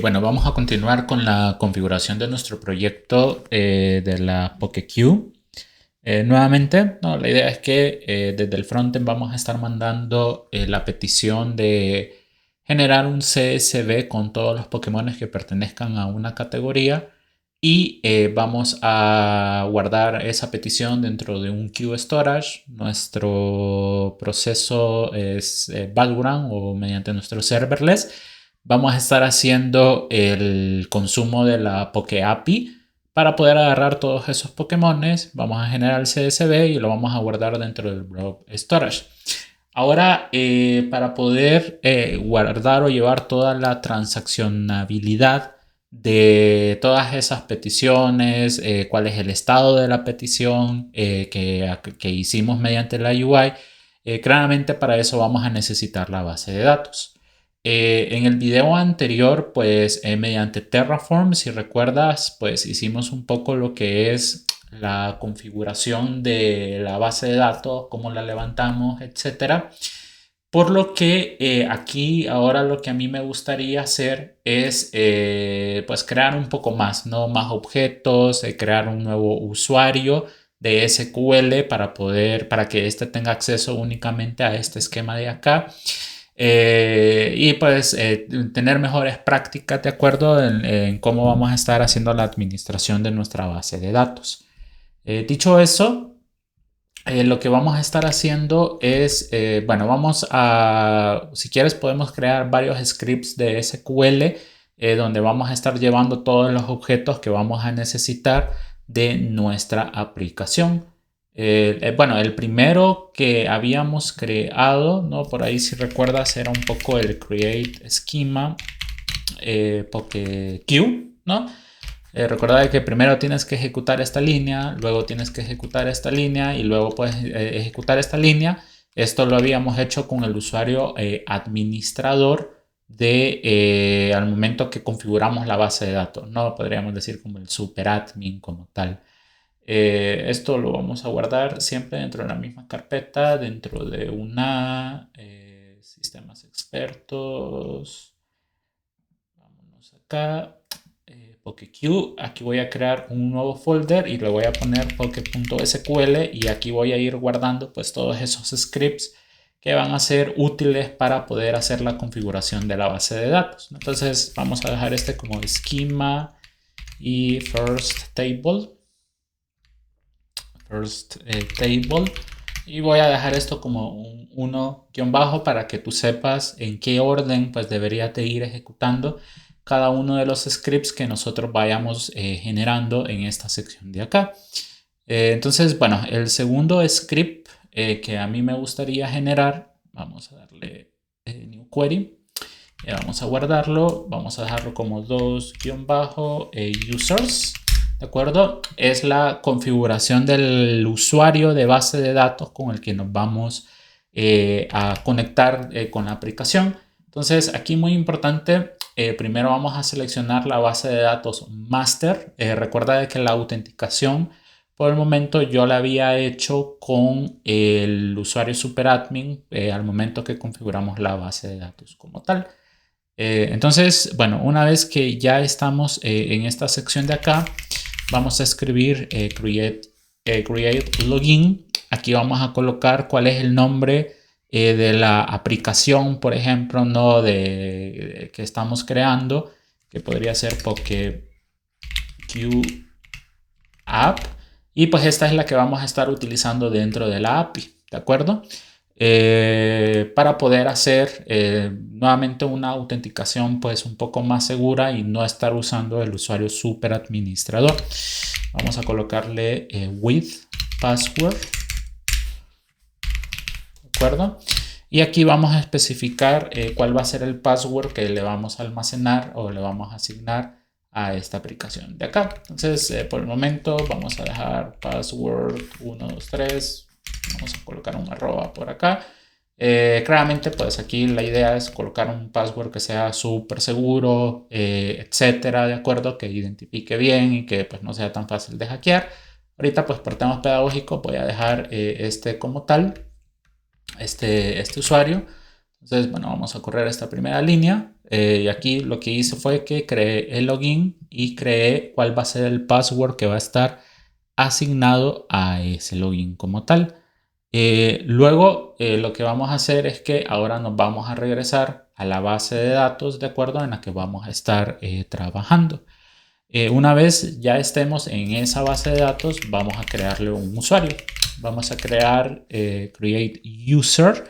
Bueno, vamos a continuar con la configuración de nuestro proyecto de la PokeQ. Nuevamente, no, la idea es que desde el frontend vamos a estar mandando la petición de generar un CSV con todos los Pokémones que pertenezcan a una categoría y vamos a guardar esa petición dentro de un queue storage. Nuestro proceso es background o mediante nuestro serverless. Vamos a estar haciendo el consumo de la Poke API para poder agarrar todos esos Pokémones. Vamos a generar el CSV y lo vamos a guardar dentro del blob storage. Ahora, para poder guardar o llevar toda la transaccionabilidad de todas esas peticiones, cuál es el estado de la petición que hicimos mediante la UI, claramente para eso vamos a necesitar la base de datos. En el video anterior, pues mediante Terraform, si recuerdas, pues hicimos un poco lo que es la configuración de la base de datos, cómo la levantamos, etcétera. Por lo que aquí ahora lo que a mí me gustaría hacer es pues crear un poco más, ¿no? Más objetos, crear un nuevo usuario de SQL para que éste tenga acceso únicamente a este esquema de acá. Y pues tener mejores prácticas de acuerdo en cómo vamos a estar haciendo la administración de nuestra base de datos. Dicho eso, lo que vamos a estar haciendo es, bueno, si quieres podemos crear varios scripts de SQL donde vamos a estar llevando todos los objetos que vamos a necesitar de nuestra aplicación. Bueno, el primero que habíamos creado, ¿no? Por ahí si recuerdas era un poco el create schema PokeQ, ¿no? Recuerda que primero tienes que ejecutar esta línea, luego tienes que ejecutar esta línea y luego puedes ejecutar esta línea. Esto lo habíamos hecho con el usuario administrador al momento que configuramos la base de datos, ¿no? Podríamos decir como el superadmin como tal. Esto lo vamos a guardar siempre dentro de la misma carpeta, dentro de una sistemas expertos. Vámonos acá. PokeQ, aquí voy a crear un nuevo folder y le voy a poner poke.sql y aquí voy a ir guardando pues todos esos scripts que van a ser útiles para poder hacer la configuración de la base de datos. Entonces vamos a dejar este como schema y first table y voy a dejar esto como un 1- para que tú sepas en qué orden pues deberías de ir ejecutando cada uno de los scripts que nosotros vayamos generando en esta sección de acá. Entonces, bueno, el segundo script que a mí me gustaría generar, vamos a darle new query, vamos a guardarlo, vamos a dejarlo como 2-users, ¿de acuerdo? Es la configuración del usuario de base de datos con el que nos vamos a conectar con la aplicación. Entonces, aquí muy importante, primero vamos a seleccionar la base de datos master. Recuerda de que la autenticación, por el momento, yo la había hecho con el usuario superadmin al momento que configuramos la base de datos como tal. Entonces, bueno, una vez que ya estamos en esta sección de acá, vamos a escribir create login. Aquí vamos a colocar cuál es el nombre de la aplicación, por ejemplo, ¿no? Que estamos creando, que podría ser PokeQ App. Y pues esta es la que vamos a estar utilizando dentro de la API, ¿de acuerdo? Para poder hacer nuevamente una autenticación pues un poco más segura y no estar usando el usuario super administrador. Vamos a colocarle with password, ¿de acuerdo? Y aquí vamos a especificar cuál va a ser el password que le vamos a almacenar o le vamos a asignar a esta aplicación de acá. Entonces, por el momento vamos a dejar password 123. Vamos a colocar un arroba por acá. Claramente, pues aquí la idea es colocar un password que sea súper seguro, etcétera, de acuerdo, que identifique bien y que pues no sea tan fácil de hackear. Ahorita, pues por temas pedagógicos, voy a dejar este como tal, este usuario. Entonces, bueno, vamos a correr esta primera línea. Y aquí lo que hice fue que creé el login y creé cuál va a ser el password que va a estar asignado a ese login como tal. Luego, lo que vamos a hacer es que ahora nos vamos a regresar a la base de datos, de acuerdo, en la que vamos a estar trabajando. Una vez ya estemos en esa base de datos, vamos a crearle un usuario. Vamos a crear create user.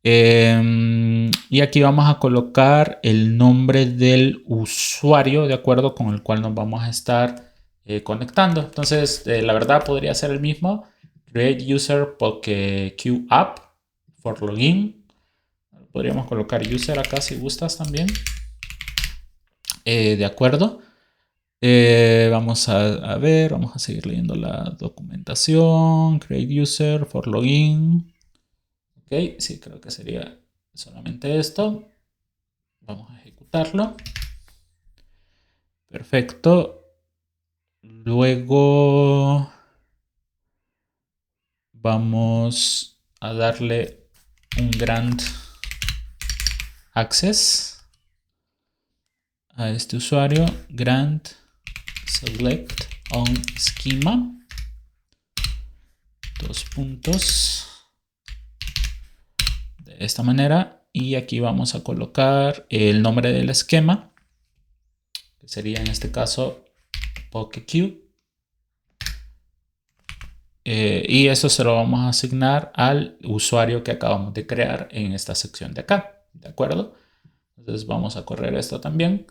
Y aquí vamos a colocar el nombre del usuario de acuerdo con el cual nos vamos a estar conectando. Entonces, la verdad podría ser el mismo. Create user PokeQ app for login. Podríamos colocar user acá si gustas también. De acuerdo. Vamos a ver, vamos a seguir leyendo la documentación. Create user for login. Ok, sí, creo que sería solamente esto. Vamos a ejecutarlo. Perfecto. Luego vamos a darle un grant access a este usuario. Grant select on schema. 2 puntos. De esta manera. Y aquí vamos a colocar el nombre del esquema, que sería en este caso PokeQ. Y eso se lo vamos a asignar al usuario que acabamos de crear en esta sección de acá, ¿de acuerdo? Entonces vamos a correr esto también.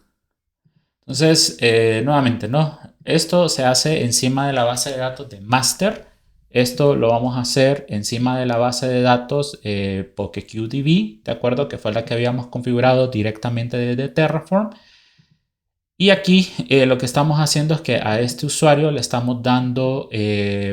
Entonces, nuevamente, ¿no? Esto se hace encima de la base de datos de master. Esto lo vamos a hacer encima de la base de datos PokeQDB, ¿de acuerdo? Que fue la que habíamos configurado directamente desde Terraform. Y aquí lo que estamos haciendo es que a este usuario le estamos dando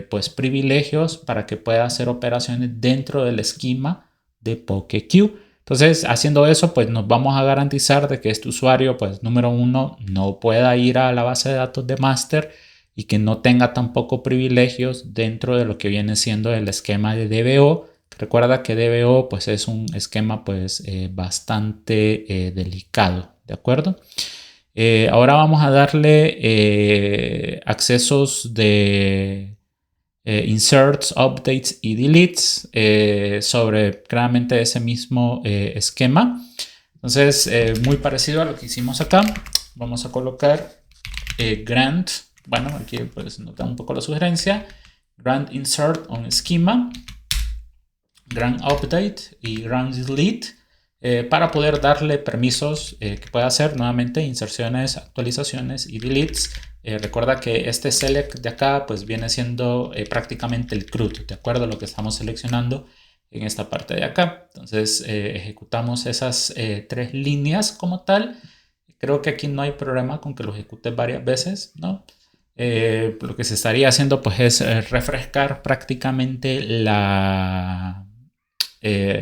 pues privilegios para que pueda hacer operaciones dentro del esquema de PokeQ. Entonces, haciendo eso, pues nos vamos a garantizar de que este usuario, pues número uno, no pueda ir a la base de datos de master y que no tenga tampoco privilegios dentro de lo que viene siendo el esquema de DBO. Recuerda que DBO pues es un esquema pues bastante delicado, ¿de acuerdo? Ahora vamos a darle accesos de inserts, updates y deletes sobre claramente ese mismo esquema. Entonces, muy parecido a lo que hicimos acá, vamos a colocar grant. Bueno, aquí pues nos da un poco la sugerencia. Grant insert on schema, grant update y grant delete. Para poder darle permisos que pueda hacer nuevamente inserciones, actualizaciones y deletes. Recuerda que este select de acá pues viene siendo prácticamente el CRUD, de acuerdo a lo que estamos seleccionando en esta parte de acá. Entonces ejecutamos esas 3 líneas como tal. Creo que aquí no hay problema con que lo ejecutes varias veces, ¿no? Lo que se estaría haciendo pues es refrescar prácticamente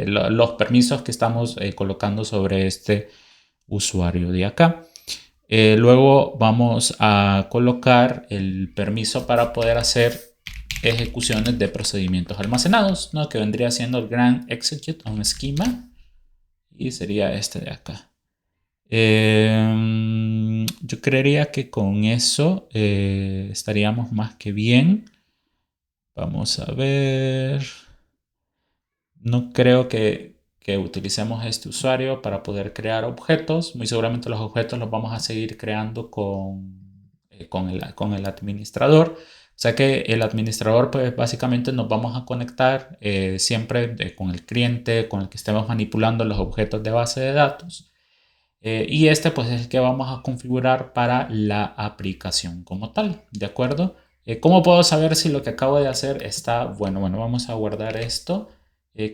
los permisos que estamos colocando sobre este usuario de acá. Luego vamos a colocar el permiso para poder hacer ejecuciones de procedimientos almacenados, ¿no? Que vendría siendo el grant execute on schema y sería este de acá. Yo creería que con eso estaríamos más que bien. Vamos a ver. No creo que utilicemos este usuario para poder crear objetos. Muy seguramente los objetos los vamos a seguir creando con el administrador. O sea que el administrador, pues básicamente nos vamos a conectar siempre con el cliente con el que estemos manipulando los objetos de base de datos. Y este pues es el que vamos a configurar para la aplicación como tal, ¿de acuerdo? ¿Cómo puedo saber si lo que acabo de hacer está bueno? Bueno, vamos a guardar esto.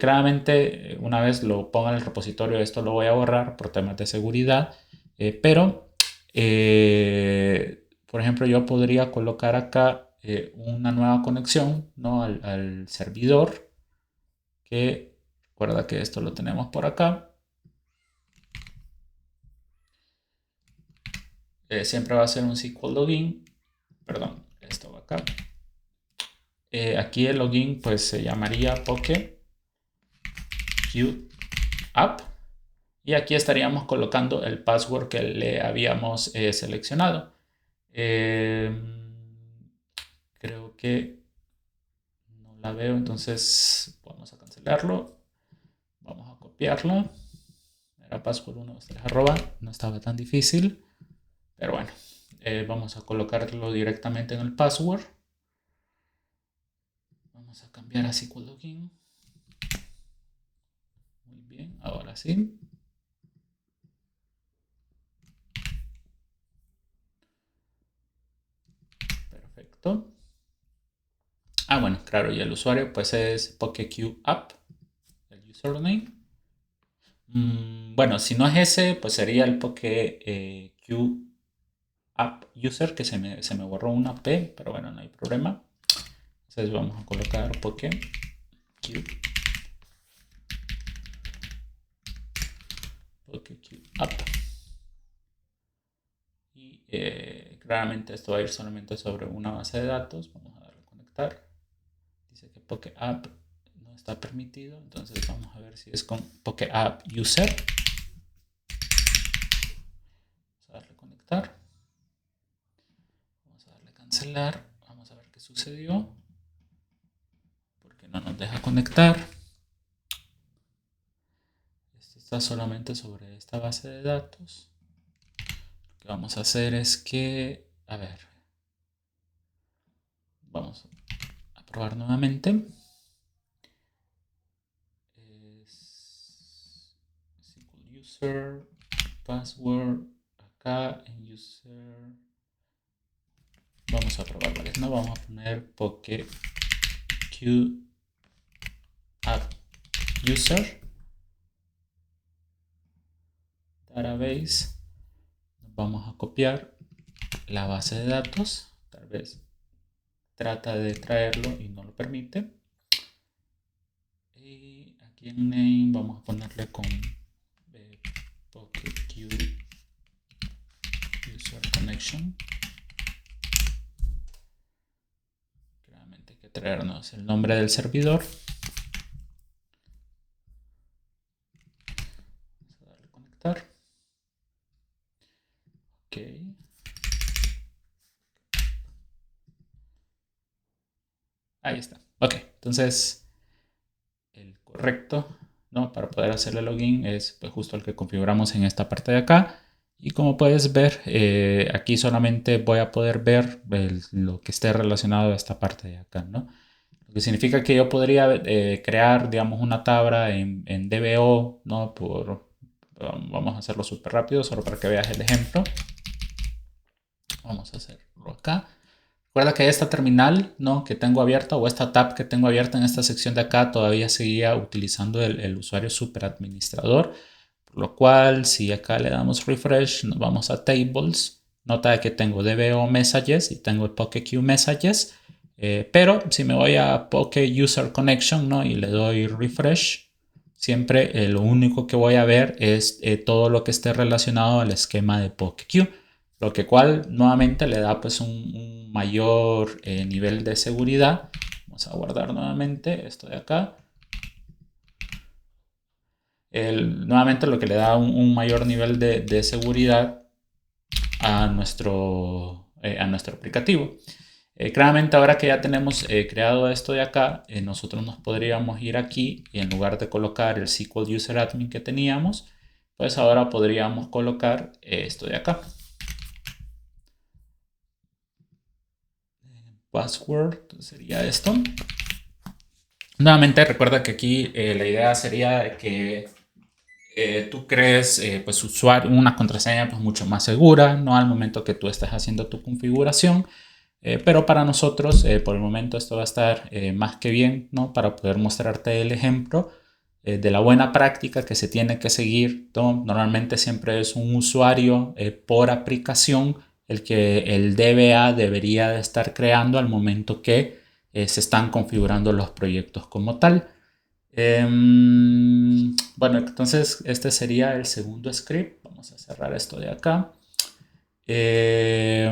Claramente, una vez lo ponga en el repositorio, esto lo voy a borrar por temas de seguridad, pero, por ejemplo, yo podría colocar acá una nueva conexión, ¿no? al servidor, que recuerda que esto lo tenemos por acá. Siempre va a ser un SQL login, perdón, esto va acá. Aquí el login pues se llamaría PokeQ App, Y aquí estaríamos colocando el password que le habíamos seleccionado. Creo que no la veo, entonces vamos a cancelarlo. Vamos a copiarlo. Era password 123 arroba. No estaba tan difícil. Pero bueno, vamos a colocarlo directamente en el password. Vamos a cambiar a SQL Login. Muy bien, ahora sí. Perfecto. Ah, bueno, claro, y el usuario pues es PokeQApp, el username. Bueno, si no es ese, pues sería el PokeQApp user, que se me borró una P, pero bueno, no hay problema. Entonces vamos a colocar PokeQApp. Y claramente esto va a ir solamente sobre una base de datos. Vamos a darle a conectar. Dice que PokeApp no está permitido, entonces vamos a ver si es con PokeApp User. Vamos a darle a conectar. Vamos a darle a cancelar. Vamos a ver qué sucedió. Porque no nos deja conectar. Esto está solamente sobre esta base de datos. Lo que vamos a hacer es que, a ver, vamos a probar nuevamente. SQL user, password, acá en user. Vamos a probar varias, ¿no? Vamos a poner PokeQApp user database. Vamos a copiar la base de datos. Tal vez trata de traerlo y no lo permite. Y aquí en name vamos a ponerle con PokeQ user connection. Claramente hay que traernos el nombre del servidor. Vamos a darle a conectar. Ok. Ahí está. Ok, entonces el correcto, ¿no? Para poder hacerle login es pues, justo el que configuramos en esta parte de acá. Y como puedes ver, aquí solamente voy a poder ver lo que esté relacionado a esta parte de acá, ¿no? Lo que significa que yo podría crear, digamos, una tabla en DBO, ¿no? Vamos a hacerlo súper rápido, solo para que veas el ejemplo. Vamos a hacerlo acá. Recuerda que esta terminal, ¿no? que tengo abierta, o esta tab que tengo abierta en esta sección de acá, todavía seguía utilizando el usuario superadministrador. Por lo cual, si acá le damos refresh, nos vamos a tables. Nota que tengo DBO messages y tengo el PokeQ messages. Pero si me voy a Poke User Connection, ¿no? y le doy refresh, siempre lo único que voy a ver es todo lo que esté relacionado al esquema de PokeQ. Lo que cual nuevamente le da pues un mayor nivel de seguridad. Vamos a guardar nuevamente esto de acá. Nuevamente lo que le da un mayor nivel de seguridad a nuestro aplicativo. Claramente ahora que ya tenemos creado esto de acá, nosotros nos podríamos ir aquí y en lugar de colocar el SQL User Admin que teníamos, pues ahora podríamos colocar esto de acá. Password sería esto. Nuevamente recuerda que aquí la idea sería que tú crees pues una contraseña pues mucho más segura, no al momento que tú estés haciendo tu configuración, pero para nosotros por el momento esto va a estar más que bien, ¿no? Para poder mostrarte el ejemplo de la buena práctica que se tiene que seguir, ¿no? Normalmente siempre es un usuario por aplicación el que el DBA debería de estar creando al momento que se están configurando los proyectos como tal. Bueno, entonces este sería el segundo script. Vamos a cerrar esto de acá. De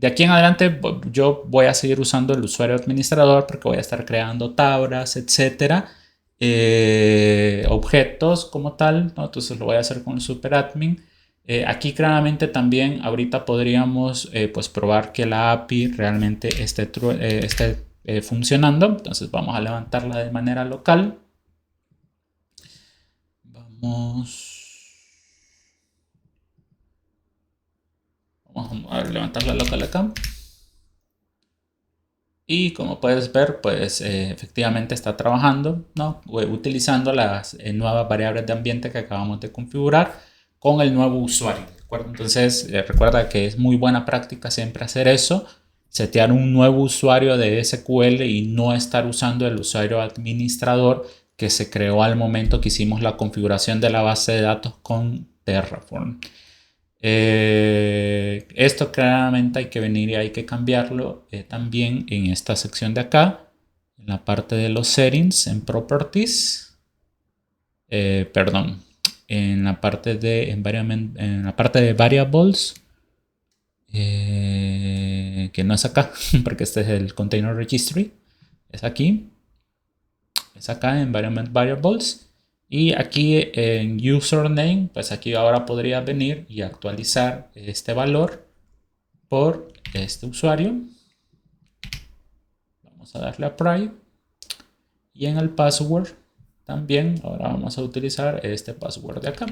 aquí en adelante yo voy a seguir usando el usuario administrador porque voy a estar creando tablas, etcétera. objetos como tal, ¿no? Entonces lo voy a hacer con el superadmin. Aquí claramente también ahorita podríamos pues probar que la API realmente esté funcionando. Entonces vamos a levantarla de manera local. Vamos a levantarla local acá. Y como puedes ver, pues efectivamente está trabajando, ¿no? Utilizando las nuevas variables de ambiente que acabamos de configurar con el nuevo usuario, ¿de acuerdo? Entonces, recuerda que es muy buena práctica siempre hacer eso, setear un nuevo usuario de SQL y no estar usando el usuario administrador que se creó al momento que hicimos la configuración de la base de datos con Terraform. Esto claramente hay que venir y hay que cambiarlo también en esta sección de acá, en la parte de los settings, en properties, perdón, en la parte de environment, en la parte de variables, que no es acá, porque este es el container registry, es aquí, es acá en environment variables. Y aquí en username, pues aquí ahora podría venir y actualizar este valor por este usuario. Vamos a darle a apply. Y en el password también ahora vamos a utilizar este password de acá.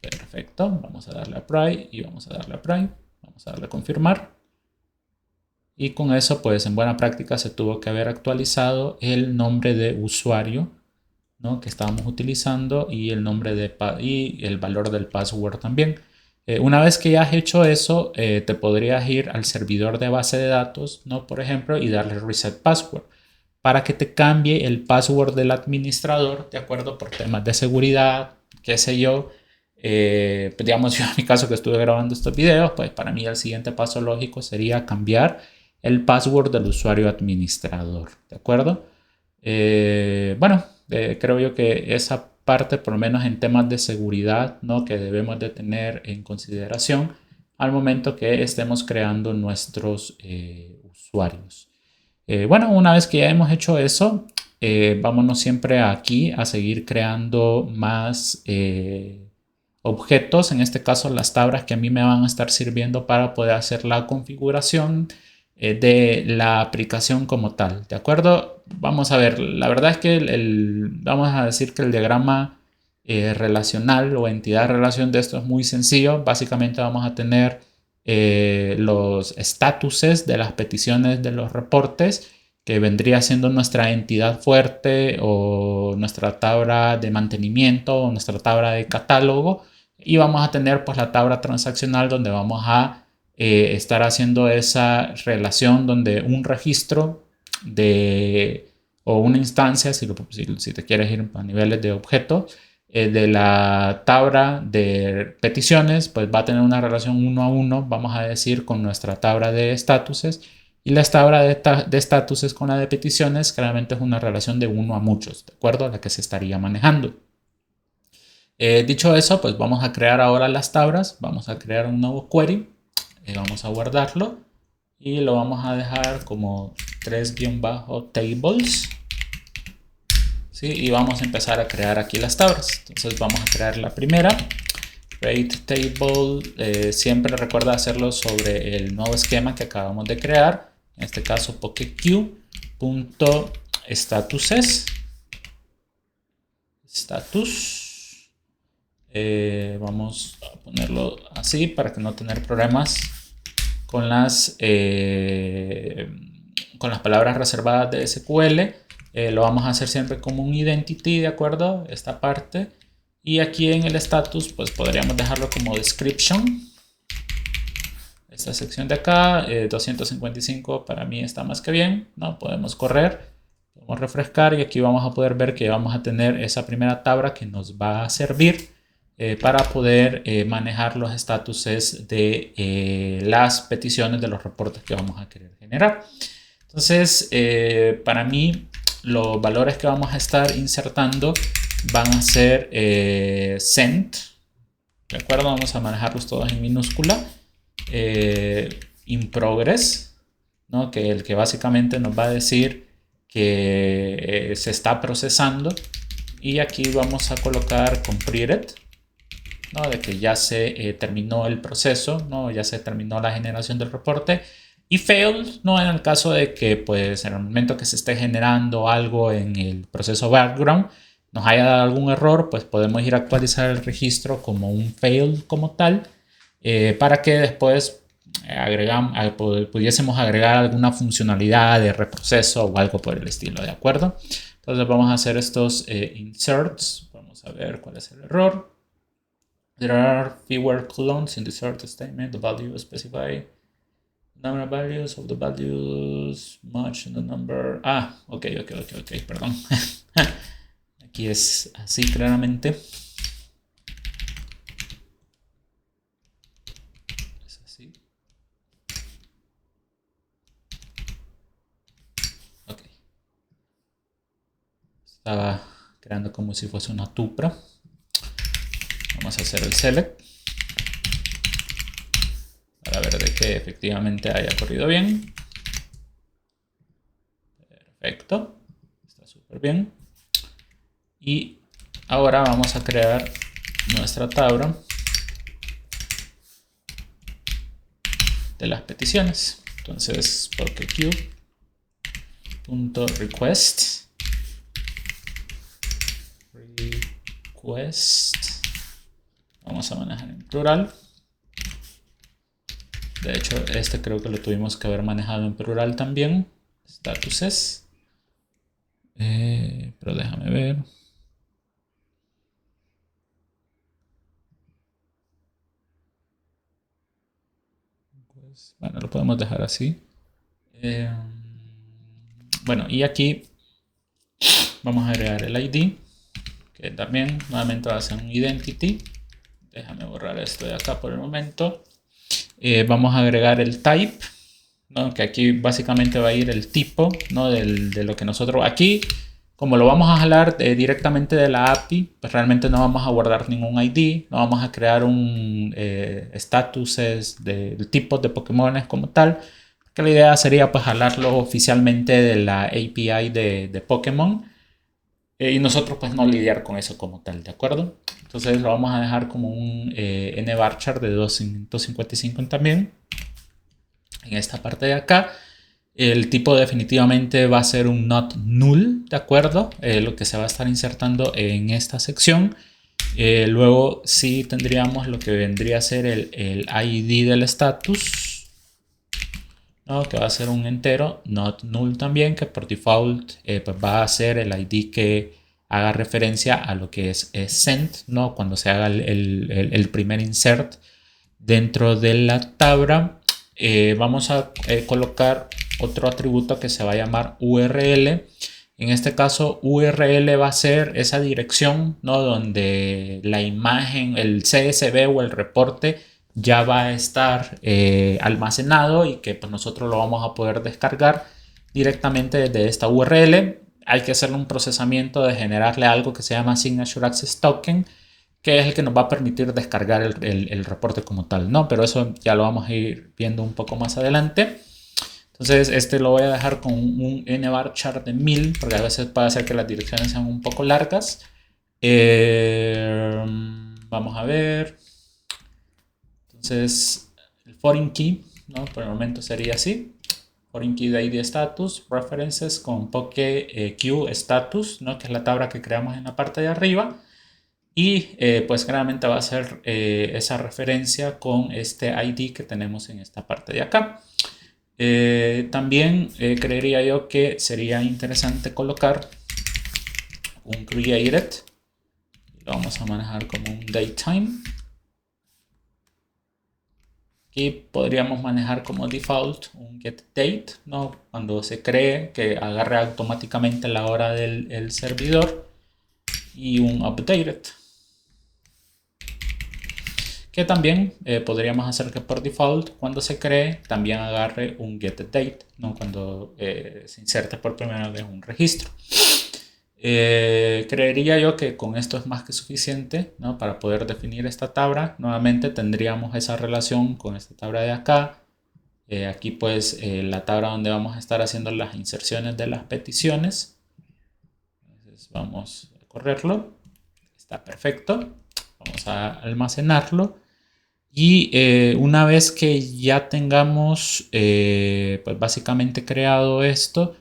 Perfecto. Vamos a darle a apply y vamos a darle a apply. Vamos a darle a confirmar. Y con eso, pues en buena práctica se tuvo que haber actualizado el nombre de usuario, ¿no?, que estábamos utilizando y el nombre y el valor del password también. Una vez que ya has hecho eso, te podrías ir al servidor de base de datos, ¿no?, por ejemplo, y darle reset password para que te cambie el password del administrador, de acuerdo, por temas de seguridad, qué sé yo. Pues digamos, yo en mi caso que estuve grabando estos videos, pues para mí el siguiente paso lógico sería cambiar el password del usuario administrador, ¿de acuerdo? Bueno, creo yo que esa parte, por lo menos en temas de seguridad, ¿no?, que debemos de tener en consideración al momento que estemos creando nuestros usuarios. Bueno, una vez que ya hemos hecho eso, vámonos siempre aquí a seguir creando más objetos, en este caso las tablas que a mí me van a estar sirviendo para poder hacer la configuración de la aplicación como tal, ¿de acuerdo? Vamos a ver, la verdad es que vamos a decir que el diagrama relacional o entidad relación de esto es muy sencillo. Básicamente vamos a tener los statuses de las peticiones de los reportes, que vendría siendo nuestra entidad fuerte o nuestra tabla de mantenimiento o nuestra tabla de catálogo, y vamos a tener pues la tabla transaccional donde vamos a estar haciendo esa relación donde un registro o una instancia, si te quieres ir a niveles de objetos, de la tabla de peticiones, pues va a tener una relación 1 a 1, vamos a decir, con nuestra tabla de statuses, y la tabla de statuses con la de peticiones claramente es una relación de 1 a muchos, ¿de acuerdo?, a la que se estaría manejando. Dicho eso, pues vamos a crear ahora las tablas. Vamos a crear un nuevo query, vamos a guardarlo y lo vamos a dejar como 3-tables, ¿sí? Y vamos a empezar a crear aquí las tablas. Entonces vamos a crear la primera, create table. Siempre recuerda hacerlo sobre el nuevo esquema que acabamos de crear, en este caso PocketQ.statuses, status. Vamos a ponerlo así para que no tener problemas con las palabras reservadas de SQL. Lo vamos a hacer siempre como un identity, ¿de acuerdo?, esta parte. Y aquí en el status pues podríamos dejarlo como description. Esta sección de acá, 255 para mí está más que bien, ¿no? Podemos correr, podemos refrescar y aquí vamos a poder ver que vamos a tener esa primera tabla que nos va a servir para poder manejar los statuses de las peticiones de los reportes que vamos a querer generar. Entonces, para mí, los valores que vamos a estar insertando van a ser sent, ¿de acuerdo? Vamos a manejarlos todos en minúscula. In progress, ¿no?, que el que básicamente nos va a decir que se está procesando. Y aquí vamos a colocar completed, ¿no? De que ya se terminó el proceso, ¿no? Ya se terminó la generación del reporte. Y failed, ¿no? En el caso de que pues en el momento que se esté generando algo en el proceso background nos haya dado algún error, pues podemos ir a actualizar el registro como un failed como tal, para que después pudiésemos agregar alguna funcionalidad de reproceso o algo por el estilo, ¿de acuerdo? Entonces vamos a hacer estos inserts. Vamos a ver cuál es el error. There are fewer columns in the insert statement. The value specified number of values of the values match the number. Ok, perdón. Aquí es así claramente. Es así. Ok. Estaba creando como si fuese una tupra. Vamos a hacer el select para ver de que efectivamente haya corrido bien. Perfecto. Está súper bien. Y ahora vamos a crear nuestra tabla de las peticiones. Entonces, PokeQ.request vamos a manejar en plural. De hecho, este creo que lo tuvimos que haber manejado en plural también. Statuses. Pero déjame ver. Pues, bueno, lo podemos dejar así. Bueno, y aquí vamos a agregar el ID, que también nuevamente va a ser un identity. Déjame borrar esto de acá por el momento. Vamos a agregar el type, ¿no? Que aquí básicamente va a ir el tipo, ¿no? de lo que nosotros aquí, como lo vamos a jalar directamente de la API, pues realmente no vamos a guardar ningún ID, no vamos a crear un statuses de tipos de Pokémon como tal, que la idea sería pues jalarlo oficialmente de la API de Pokémon, y nosotros pues no lidiar con eso como tal, ¿de acuerdo? Entonces lo vamos a dejar como un nvarchar de 255 también en esta parte de acá. El tipo definitivamente va a ser un not null, ¿de acuerdo? Lo que se va a estar insertando en esta sección. Luego sí tendríamos lo que vendría a ser el ID del status, ¿no? Que va a ser un entero, not null también, que por default pues va a ser el ID que haga referencia a lo que es sent, ¿no? Cuando se haga el primer insert dentro de la tabla. Vamos a colocar otro atributo que se va a llamar URL. En este caso, URL va a ser esa dirección, ¿no? Donde la imagen, el CSV o el reporte ya va a estar almacenado y que pues, nosotros lo vamos a poder descargar directamente desde esta URL. Hay que hacerle un procesamiento de generarle algo que se llama Signature Access Token, que es el que nos va a permitir descargar el reporte como tal, ¿no? Pero eso ya lo vamos a ir viendo un poco más adelante. Entonces este lo voy a dejar con un nvarchar de 1000, porque a veces puede hacer que las direcciones sean un poco largas. Vamos a ver. Entonces el foreign key, ¿no? Por el momento sería así. Foreign key de ID status, references con PokeQ status, ¿no? Que es la tabla que creamos en la parte de arriba. Y pues claramente va a ser esa referencia con este ID que tenemos en esta parte de acá. También creería yo que sería interesante colocar un created. Lo vamos a manejar como un datetime. Aquí podríamos manejar como default un getDate, ¿no? Cuando se cree que agarre automáticamente la hora del servidor, y un updated, que también podríamos hacer que por default cuando se cree también agarre un getDate, ¿no? Cuando se inserte por primera vez un registro. Creería yo que con esto es más que suficiente, ¿no? Para poder definir esta tabla. Nuevamente tendríamos esa relación con esta tabla de acá, Aquí pues la tabla donde vamos a estar haciendo las inserciones de las peticiones. Entonces vamos a correrlo. Está perfecto. Vamos a almacenarlo. Y una vez que ya tengamos pues básicamente creado esto,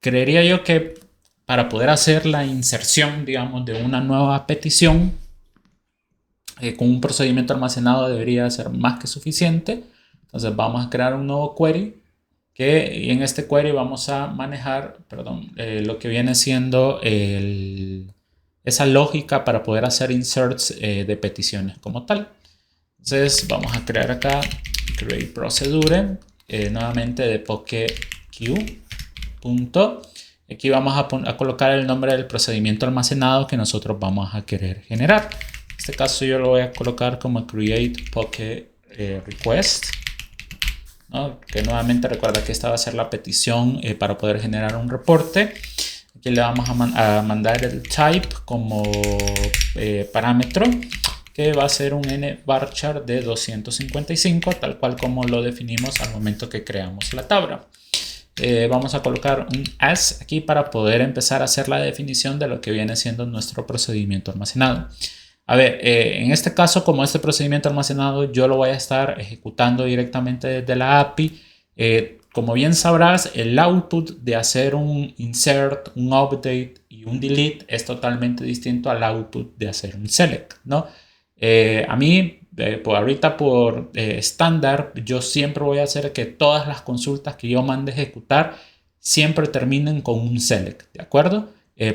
creería yo que para poder hacer la inserción, digamos, de una nueva petición con un procedimiento almacenado debería ser más que suficiente. Entonces vamos a crear un nuevo query y en este query vamos a manejar, perdón, lo que viene siendo esa lógica para poder hacer inserts de peticiones como tal. Entonces vamos a crear acá create procedure nuevamente de PokeQ. Aquí vamos a colocar el nombre del procedimiento almacenado que nosotros vamos a querer generar. En este caso yo lo voy a colocar como create poke request, ¿no? Que nuevamente recuerda que esta va a ser la petición para poder generar un reporte. Aquí le vamos a mandar el type como parámetro, que va a ser un nvarchar de 255, tal cual como lo definimos al momento que creamos la tabla. Vamos a colocar un as aquí para poder empezar a hacer la definición de lo que viene siendo nuestro procedimiento almacenado. A ver, en este caso, como este procedimiento almacenado yo lo voy a estar ejecutando directamente desde la API, como bien sabrás, el output de hacer un insert, un update y un delete es totalmente distinto al output de hacer un select, ¿no? A mí, ahorita por estándar, yo siempre voy a hacer que todas las consultas que yo mande ejecutar siempre terminen con un select, ¿de acuerdo?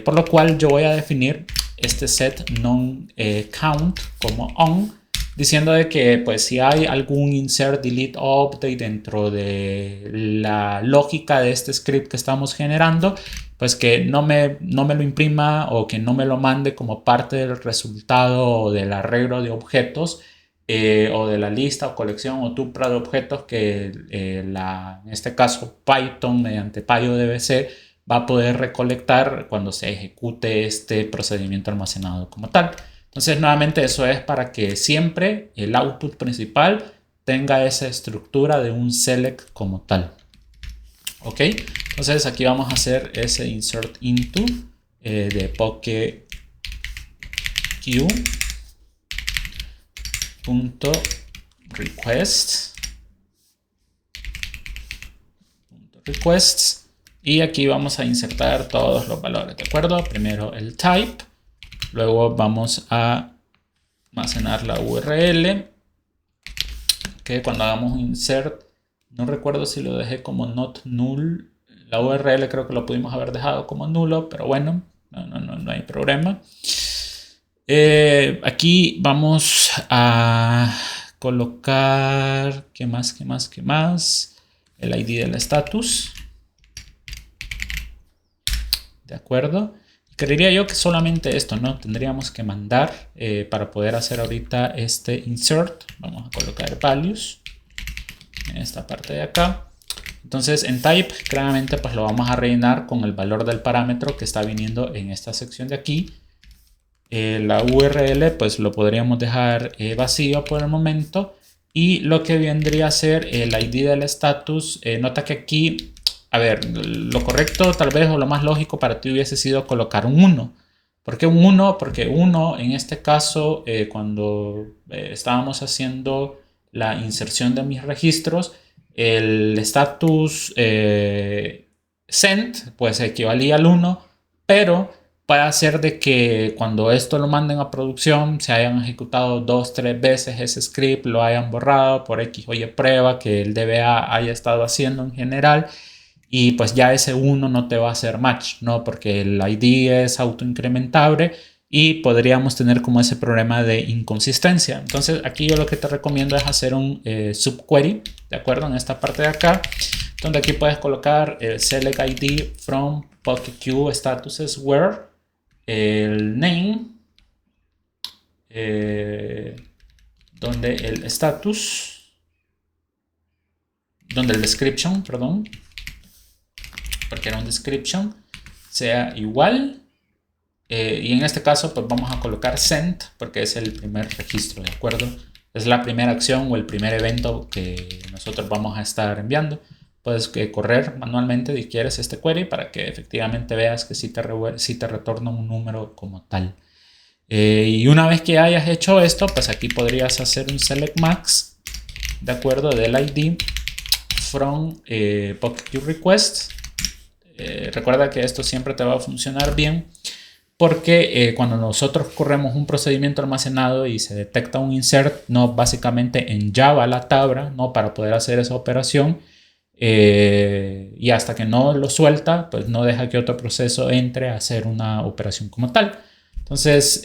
Por lo cual yo voy a definir este set non-count como on, diciendo de que pues si hay algún insert, delete o update dentro de la lógica de este script que estamos generando, pues que no me lo imprima o que no me lo mande como parte del resultado o del arreglo de objetos o de la lista o colección o tupla de objetos que en este caso Python mediante PyODBC va a poder recolectar cuando se ejecute este procedimiento almacenado como tal. Entonces nuevamente eso es para que siempre el output principal tenga esa estructura de un select como tal. Ok, entonces aquí vamos a hacer ese insert into de PokeQ requests y aquí vamos a insertar todos los valores, ¿de acuerdo? Primero el type, luego vamos a almacenar la URL, que cuando hagamos un insert, no recuerdo si lo dejé como not null, la URL creo que lo pudimos haber dejado como nulo, pero bueno, no hay problema. Aquí vamos a colocar, ¿qué más? El ID del status. ¿De acuerdo? Creería yo que solamente esto, ¿no? Tendríamos que mandar para poder hacer ahorita este insert. Vamos a colocar values en esta parte de acá. Entonces en type claramente pues lo vamos a rellenar con el valor del parámetro que está viniendo en esta sección de aquí. La URL pues lo podríamos dejar vacío por el momento. Y lo que vendría a ser el ID del status, nota que aquí, a ver, lo correcto tal vez o lo más lógico para ti hubiese sido colocar un 1. ¿Por qué un 1? Porque 1 en este caso, cuando estábamos haciendo la inserción de mis registros, el status sent pues equivalía al 1, pero puede hacer de que cuando esto lo manden a producción se hayan ejecutado 2-3 veces ese script, lo hayan borrado por X o Y prueba que el DBA haya estado haciendo en general y pues ya ese 1 no te va a hacer match, ¿no? Porque el ID es autoincrementable y podríamos tener como ese problema de inconsistencia. Entonces aquí yo lo que te recomiendo es hacer un subquery, ¿de acuerdo? En esta parte de acá, donde aquí puedes colocar el select ID from PokeQ statuses where el name, donde el status, donde el description, perdón, porque era un description, sea igual. Y en este caso pues vamos a colocar sent porque es el primer registro, ¿de acuerdo? es la primera acción o el primer evento que nosotros vamos a estar enviando. Puedes correr manualmente si quieres este query para que efectivamente veas que sí te retorna un número como tal. Y una vez que hayas hecho esto, pues aquí podrías hacer un select max, de acuerdo, del ID from PocketQueryRequest. Recuerda que esto siempre te va a funcionar bien, porque cuando nosotros corremos un procedimiento almacenado y se detecta un insert, no, básicamente en Java la tabla, no, para poder hacer esa operación, y hasta que no lo suelta, pues no deja que otro proceso entre a hacer una operación como tal. Entonces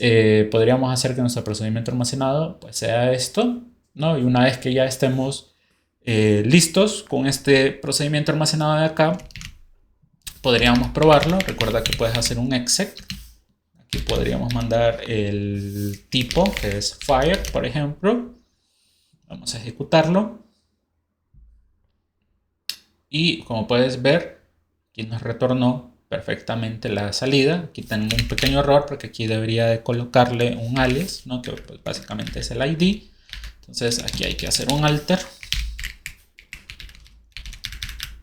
podríamos hacer que nuestro procedimiento almacenado pues sea esto, ¿no? Y una vez que ya estemos listos con este procedimiento almacenado de acá, podríamos probarlo. Recuerda que puedes hacer un exec. Aquí podríamos mandar el tipo que es fire, por ejemplo. Vamos a ejecutarlo. Y como puedes ver, aquí nos retornó perfectamente la salida. Aquí tengo un pequeño error porque aquí debería de colocarle un alias, ¿no? Que pues básicamente es el ID. Entonces aquí hay que hacer un alter.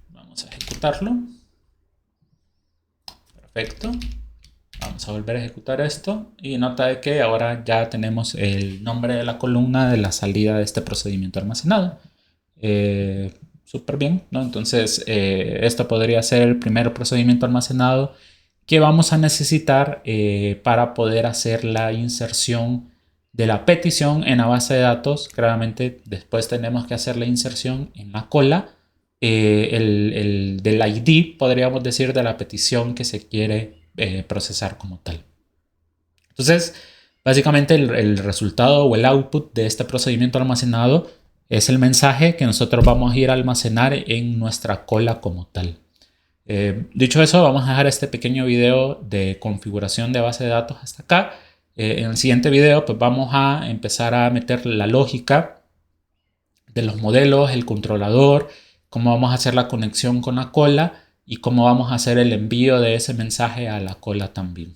Vamos a ejecutarlo. Perfecto. Vamos a volver a ejecutar esto y nota de que ahora ya tenemos el nombre de la columna de la salida de este procedimiento almacenado. Súper bien, ¿no? Entonces esto podría ser el primer procedimiento almacenado que vamos a necesitar para poder hacer la inserción de la petición en la base de datos. Claramente después tenemos que hacer la inserción en la cola del ID, podríamos decir, de la petición que se quiere procesar como tal. Entonces, básicamente el resultado o el output de este procedimiento almacenado es el mensaje que nosotros vamos a ir a almacenar en nuestra cola como tal. Dicho eso, vamos a dejar este pequeño video de configuración de base de datos hasta acá. En el siguiente video pues vamos a empezar a meter la lógica de los modelos, el controlador, cómo vamos a hacer la conexión con la cola y cómo vamos a hacer el envío de ese mensaje a la cola también.